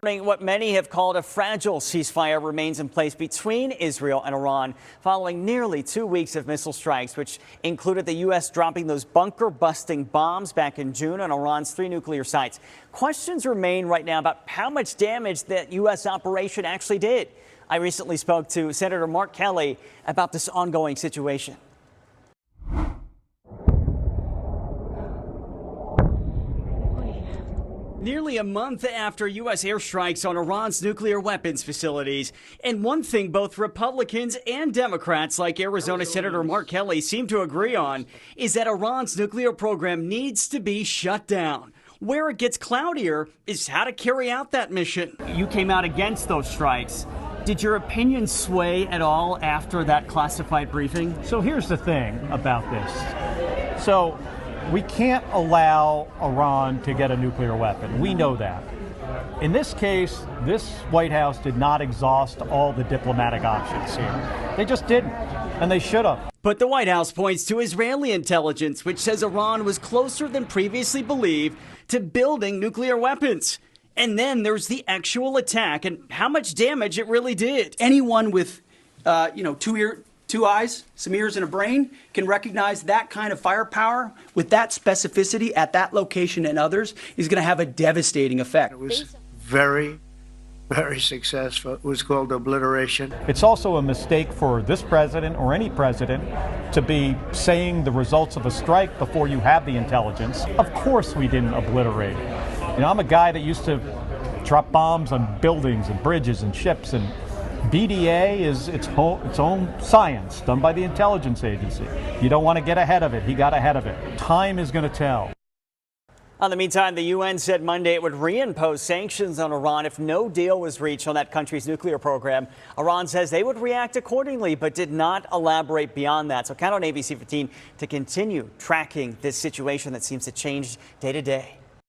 Morning, what many have called a fragile ceasefire remains in place between Israel and Iran following nearly 2 weeks of missile strikes, which included the U.S. dropping those bunker-busting bombs back in June on Iran's 3 nuclear sites. Questions remain right now about how much damage that U.S. operation actually did. I recently spoke to Senator Mark Kelly about this ongoing situation. Nearly a month after U.S. airstrikes on Iran's nuclear weapons facilities. And one thing both Republicans and Democrats like Arizona Senator Mark Kelly seem to agree on is that Iran's nuclear program needs to be shut down. Where it gets cloudier is how to carry out that mission. You came out against those strikes. Did your opinion sway at all after that classified briefing? So here's the thing about this. So we can't allow Iran to get a nuclear weapon. We know that. In this case, this White House did not exhaust all the diplomatic options here. They just didn't, and they should have. But the White House points to Israeli intelligence, which says Iran was closer than previously believed to building nuclear weapons. And then there's the actual attack and how much damage it really did. Anyone with, two eyes, some ears, and a brain can recognize that kind of firepower with that specificity at that location and others is going to have a devastating effect. It was very, very successful. It was called obliteration. It's also a mistake for this president or any president to be saying the results of a strike before you have the intelligence. Of course we didn't obliterate it. You know, I'm a guy that used to drop bombs on buildings and bridges and ships, and BDA is its own science done by the intelligence agency. You don't want to get ahead of it. He got ahead of it. Time is going to tell. In the meantime, the UN said Monday it would reimpose sanctions on Iran if no deal was reached on that country's nuclear program. Iran says they would react accordingly, but did not elaborate beyond that. So count on ABC 15 to continue tracking this situation that seems to change day to day.